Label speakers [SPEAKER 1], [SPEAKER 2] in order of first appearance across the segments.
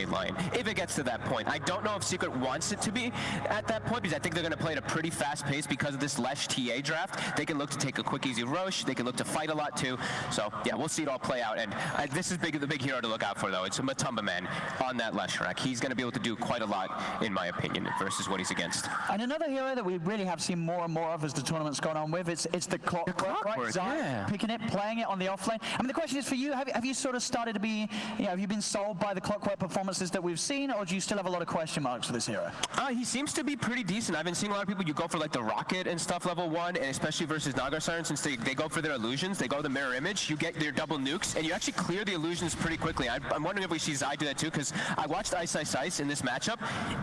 [SPEAKER 1] late line, if it gets to that point. I don't know if Secret wants it to be at that point, because I think they're going to play at a pretty fast pace because of this Lesh TA draft. They can look to take a quick, easy Roche. They can look to fight a lot too. So yeah, we'll see it all play out. And this is the big hero to look out for, though. It's a Matumba man on that Lesh rack. He's going to be able to do quite a lot, in my opinion, versus what he's against.
[SPEAKER 2] And another hero that we really have seen more and more of as the tournament's gone on with, it's the Clockwork, right?
[SPEAKER 1] Yeah.
[SPEAKER 2] Picking it, playing it on the offlane. I mean, the question is for you, have you sort of started to be, have you been sold by the Clockwork performances that we've seen, or do you still have a lot of question marks for this hero?
[SPEAKER 1] He seems to be pretty decent. I've been seeing a lot of people, you go for like the Rocket and stuff level 1, and especially versus Naga Siren, since they go for their illusions, they go to the mirror image, you get their double nukes, and you actually clear the illusions pretty quickly. I'm wondering if we see Zai do that too, because I watched Ice Ice Ice in this matchup,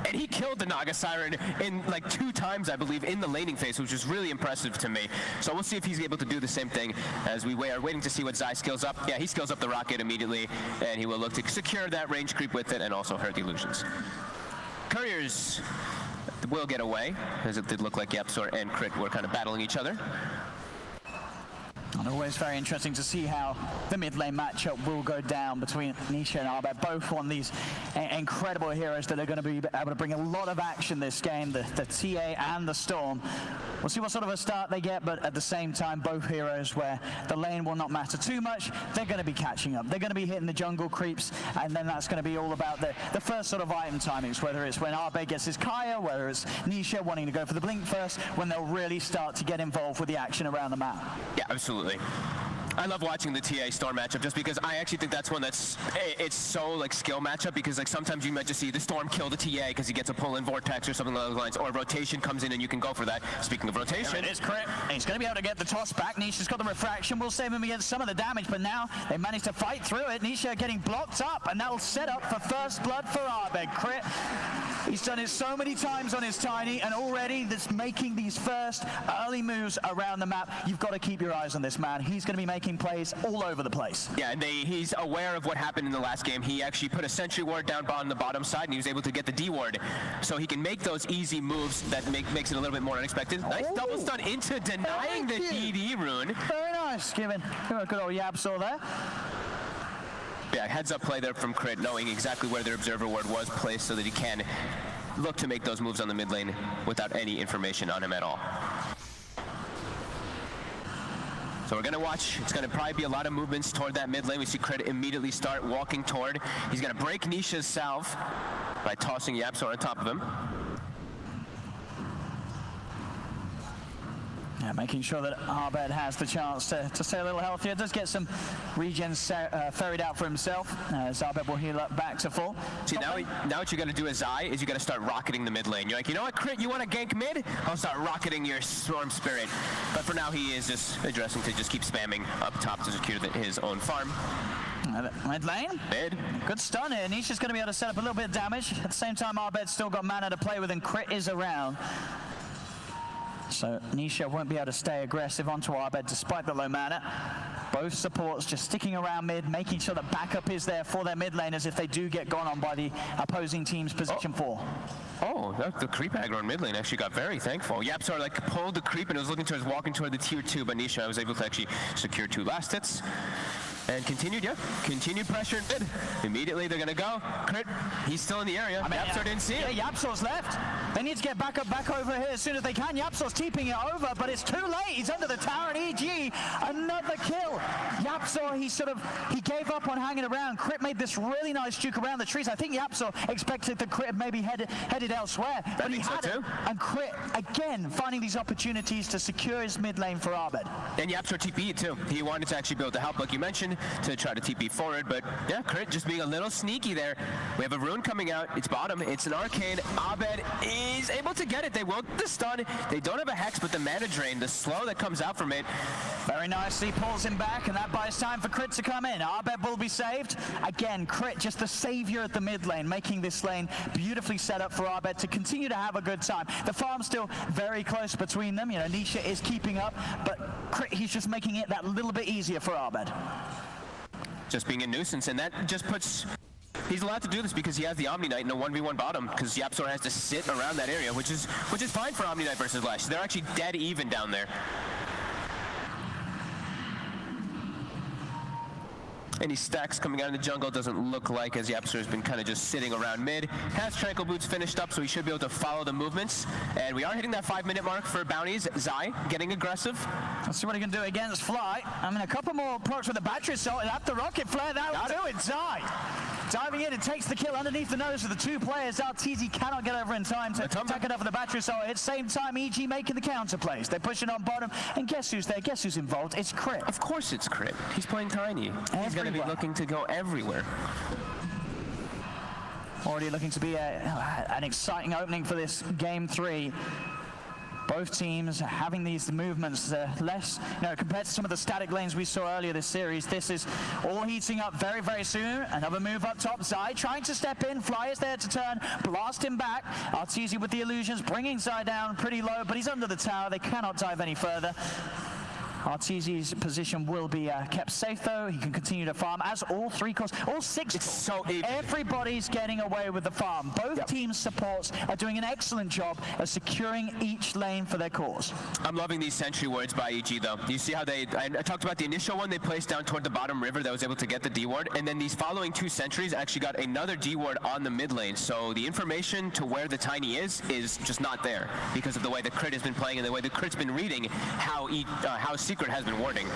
[SPEAKER 1] and he killed the Naga Siren in like 2 times, I believe, in the laning phase, which was really impressive to me. So we'll see if he's able to do the same thing as we are waiting to see what Zai skills up. Yeah, he skills up the Rocket immediately, and he will look to secure that range creep with it and also hurt the illusions. Couriers will get away, as it did look like yapzor and Crit were kind of battling each other.
[SPEAKER 2] And always very interesting to see how the mid lane matchup will go down between Nisha and Abed, both on these incredible heroes that are going to be able to bring a lot of action this game, the TA and the Storm. We'll see what sort of a start they get, but at the same time, both heroes where the lane will not matter too much, they're going to be catching up. They're going to be hitting the jungle creeps, and then that's going to be all about the first sort of item timings, whether it's when Abed gets his Kaya, whether it's Nisha wanting to go for the blink first, when they'll really start to get involved with the action around the map.
[SPEAKER 1] Yeah, absolutely. I love watching the TA Storm matchup just because I actually think that's one that's, it's so like skill matchup, because like sometimes you might just see the Storm kill the TA because he gets a pull-in vortex or something along those lines, or rotation comes in and you can go for that. Speaking of rotation.
[SPEAKER 2] It is Crit. He's going to be able to get the toss back. Nisha's got the refraction. We'll save him against some of the damage, but now they managed to fight through it. Nisha getting blocked up, and that'll set up for first blood for Abed. Crit, he's done it so many times on his Tiny, and already that's making these first early moves around the map. You've got to keep your eyes on this man. He's going to be making plays all over the place.
[SPEAKER 1] Yeah, and he's aware of what happened in the last game. He actually put a sentry ward down on the bottom side, and he was able to get the D ward. So he can make those easy moves that makes it a little bit more unexpected. Nice double stun into denying the DD rune.
[SPEAKER 2] Very nice. Giving a good old yapzor there.
[SPEAKER 1] Yeah, heads up play there from Crit, knowing exactly where their observer ward was placed so that he can look to make those moves on the mid lane without any information on him at all. So we're going to watch. It's going to probably be a lot of movements toward that mid lane. We see Crit immediately start walking toward. He's going to break Nisha's salve by tossing yapzor on top of him.
[SPEAKER 2] Yeah, making sure that Abed has the chance to stay a little healthier. Does get some regen ferried out for himself, as Abed will heal up back to full.
[SPEAKER 1] See, now what you got to do as Zai is you got to start rocketing the mid lane. You're like, you know what, Crit, you want to gank mid? I'll start rocketing your Storm Spirit. But for now, he is just addressing to just keep spamming up top to secure his own farm.
[SPEAKER 2] Mid lane?
[SPEAKER 1] Mid.
[SPEAKER 2] Good stun here. Nisha's going to be able to set up a little bit of damage. At the same time, Abed's still got mana to play with, and Crit is around. So Nisha won't be able to stay aggressive onto Abed despite the low mana. Both supports just sticking around mid, making sure that backup is there for their mid laners if they do get gone on by the opposing team's position 4.
[SPEAKER 1] Oh, the creep aggro in mid lane actually got very thankful. yapzor like pulled the creep and it was looking towards walking toward the tier 2, but Nisha was able to actually secure 2 last hits. And continued pressure in mid. Immediately they're gonna go. Crit, he's still in the area. yapzor didn't see it.
[SPEAKER 2] Yeah, yapzor's left. They need to get back over here as soon as they can. yapzor's TPing it over, but it's too late. He's under the tower, and EG, another kill. yapzor, he gave up on hanging around. Crit made this really nice juke around the trees. I think yapzor expected that Crit maybe headed elsewhere, but he had it. And Crit, again, finding these opportunities to secure his mid lane for Abed.
[SPEAKER 1] And yapzor TP'd too. He wanted to actually be able to help, like you mentioned, to try to TP forward, but yeah, Crit just being a little sneaky there. We have a rune coming out. It's bottom. It's an arcane. Abed is able to get it. They will the stun. They don't have a hex, but the mana drain, the slow that comes out from it.
[SPEAKER 2] Very nicely pulls him back, and that buys time for Crit to come in. Abed will be saved. Again, Crit just the savior at the mid lane, making this lane beautifully set up for Abed to continue to have a good time. The farm's still very close between them. You know, Nisha is keeping up, but Crit, he's just making it that little bit easier for Abed.
[SPEAKER 1] Just being a nuisance, and that just puts... He's allowed to do this because he has the Omni Knight in a 1v1 bottom, because yapzor has to sit around that area, which is fine for Omni Knight versus Lesh. They're actually dead even down there. Any stacks coming out in the jungle doesn't look like, as yapzor has been kind of just sitting around mid. Has Tranquil Boots finished up, so he should be able to follow the movements. And we are hitting that 5-minute mark for bounties. Zai getting aggressive.
[SPEAKER 2] Let's see what he can do against Fly. I mean, a couple more procs with the battery assault and after rocket flare, that'll do it. Zai diving in and takes the kill underneath the nose of the two players. Arteezy cannot get over in time to take it up with the battery assault. At the same time, EG making the counter plays. They're pushing on bottom, and guess who's there? Guess who's involved? It's Crit.
[SPEAKER 1] Of course it's Crit. He's playing Tiny. He's going to be looking to go everywhere.
[SPEAKER 2] Already looking to be an exciting opening for this game 3. Both teams having these movements less, compared to some of the static lanes we saw earlier this series. This is all heating up very, very soon. Another move up top. Zai trying to step in. Fly is there to turn, blast him back. Arteezy with the illusions, bringing Zai down pretty low, but he's under the tower. They cannot dive any further. Arteezy's position will be kept safe, though. He can continue to farm as all 3 cores, all 6
[SPEAKER 1] cores. So
[SPEAKER 2] everybody's getting away with the farm. Both teams' supports are doing an excellent job of securing each lane for their cores.
[SPEAKER 1] I'm loving these sentry wards by EG, though. You see how I talked about the initial one they placed down toward the bottom river that was able to get the D ward, and then these following 2 sentries actually got another D ward on the mid lane. So the information to where the Tiny is just not there because of the way the Crit has been playing and the way the Crit's been reading how Secret has been warding.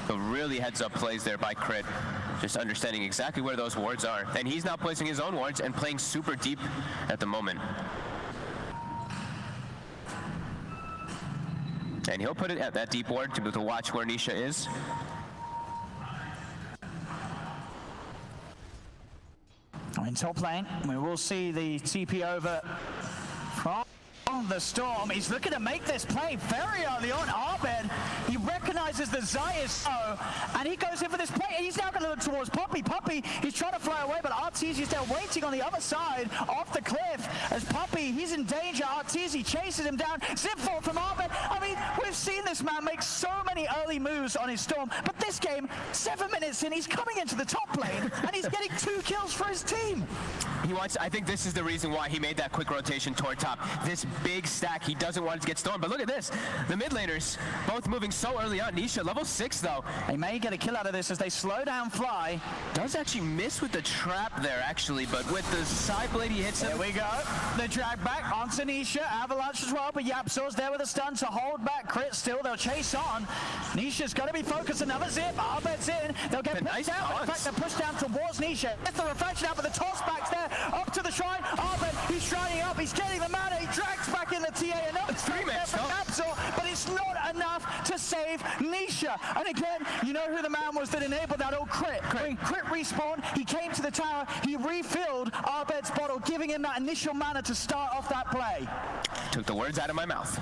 [SPEAKER 1] So really heads up plays there by Crit, just understanding exactly where those wards are. And he's now placing his own wards and playing super deep at the moment. And he'll put it at that deep ward to be able to watch where Nisha is.
[SPEAKER 2] In top lane, we will see the TP over from the Storm. He's looking to make this play very early on. Abed, he recognizes that Zai is slow, and he goes in for this play. He's now going to look towards Puppey. Puppey, he's trying to fly away, but Arteezy is there waiting on the other side off the cliff. As Puppey, he's in danger. Arteezy chases him down. Zip fall from Abed. I mean, we've seen this man make so many early moves on his Storm, but this game, 7 minutes in, he's coming into the top lane, and he's getting 2 kills for his team.
[SPEAKER 1] I think this is the reason why he made that quick rotation toward top. This big stack, he doesn't want it to get stormed. But look at this, the mid laners both moving so early on. Nisha, level 6 though.
[SPEAKER 2] He may get a kill out of this as they slow down Fly.
[SPEAKER 1] Does actually miss with the trap there actually, but with the side blade he hits him.
[SPEAKER 2] There we go. The drag back onto Nisha. Avalanche as well, but yapzor's there with a stun to hold back. Crit still, they'll chase on. Nisha's got to be focused. Another zip. Abed's in. They'll get pushed down. In fact, they're pushed down towards Nisha. Gets the reflection out, but the toss back's there. Up to the shrine. Abed, he's shrining up. He's getting the mana. He drags back in the TA. Another 3 minutes for yapzor, but it's not enough to save Nisha. And again, you know who the man was that enabled that old Crit. When Crit respawned, he came to the tower. He refilled Abed's bottle, giving him that initial mana to start off that play.
[SPEAKER 1] Took the words out of my mouth.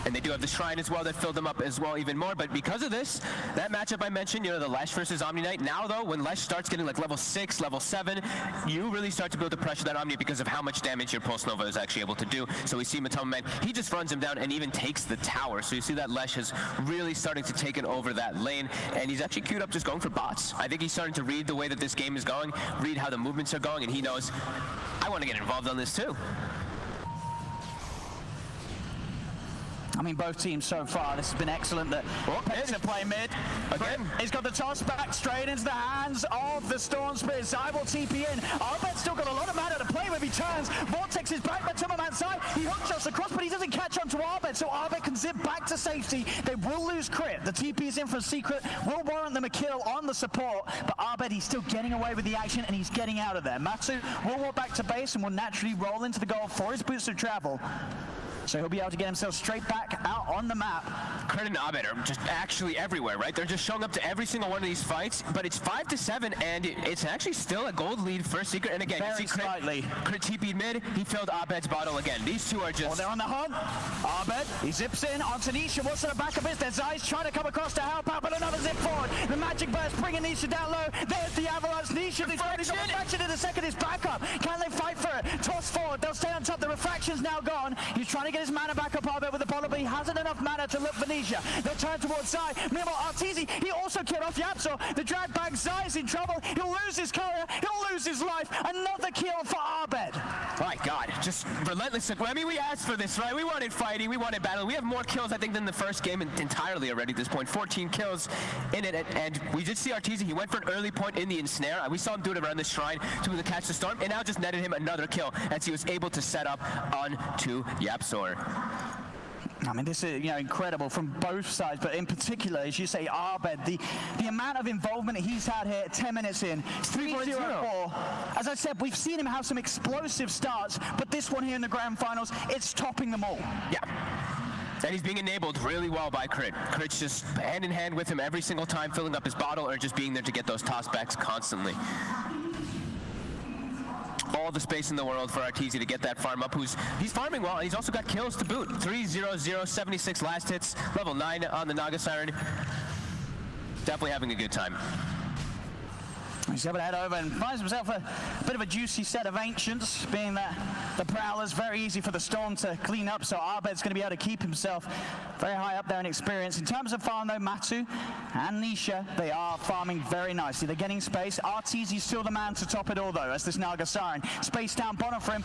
[SPEAKER 1] And they do have the Shrine as well that filled them up as well even more. But because of this, that matchup I mentioned, the Lesh versus Omni Knight, now though, when Lesh starts getting like level 6, level 7, you really start to build the pressure that Omni because of how much damage your Pulse Nova is actually able to do. So we see Matoma Man, he just runs him down and even takes the tower. So you see that Lesh is really starting to take it over that lane. And he's actually queued up just going for bots. I think he's starting to read the way that this game is going, read how the movements are going, and he knows, I want to get involved on this too.
[SPEAKER 2] I mean, both teams so far, this has been excellent. That to play mid.
[SPEAKER 1] Again.
[SPEAKER 2] He's got the toss back straight into the hands of the Storm Spirit. Zai will TP in. Abed's still got a lot of mana to play with. He turns. Vortex is back by Timmerman's side. He hook shots across, but he doesn't catch on to Abed, so Abed can zip back to safety. They will lose Crit. The TP is in from Secret. Will warrant them a kill on the support, but Abed, he's still getting away with the action, and he's getting out of there. Matsu will walk back to base and will naturally roll into the goal for his boots of travel. So he'll be able to get himself straight back out on the map.
[SPEAKER 1] Crit and Abed are just actually everywhere, right? They're just showing up to every single one of these fights, but it's 5-7, and it's actually still a gold lead for Secret. And again,
[SPEAKER 2] very slightly.
[SPEAKER 1] Crit TP'd mid, he filled Abed's bottle again. These two are just...
[SPEAKER 2] Oh, they're on the hunt. Abed, he zips in onto Nisha. What's the backup is? There's Zai's trying to come across to help out, but another zip forward. The magic burst bringing Nisha down low. There's the Avalanche. Nisha, he's got refraction in a second. His backup. Can they fight for it? Toss forward. They'll stay on top. The refraction's now gone. He's trying to get his mana back up Abed with the bottle, but he hasn't enough mana to look for Nisha. They'll turn towards Zai. Meanwhile, Arteezy, he also killed off yapzor. The drag back, Zai's in trouble. He'll lose his courier. He'll lose his life. Another kill for Abed.
[SPEAKER 1] My God, just relentless. I mean, we asked for this, right? We wanted fighting, we wanted battle. We have more kills, I think, than the first game entirely already at this point. 14 kills in it, and we did see Arteezy. He went for an early point in the ensnare. We saw him do it around the shrine to catch the storm, and now just netted him another kill as he was able to set up onto yapzor.
[SPEAKER 2] I mean, this is, incredible from both sides, but in particular, as you say, Abed, the amount of involvement he's had here, 10 minutes in, 3-0-4. As I said, we've seen him have some explosive starts, but this one here in the grand finals, it's topping them all.
[SPEAKER 1] Yeah. And he's being enabled really well by Crit. Crit's just hand in hand with him every single time, filling up his bottle or just being there to get those tossbacks constantly. All the space in the world for Arteezy to get that farm up. He's farming well, and he's also got kills to boot. 3-0-0, 76 last hits, level 9 on the Naga Siren. Definitely having a good time.
[SPEAKER 2] He's able to head over and finds himself a bit of a juicy set of Ancients, being that the Prowler's very easy for the Storm to clean up, so Abed's going to be able to keep himself very high up there in experience. In terms of farm, though, Matu and Nisha, they are farming very nicely. They're getting space. Arteezy's still the man to top it all, though, as this Naga Siren. Space down bottom for him.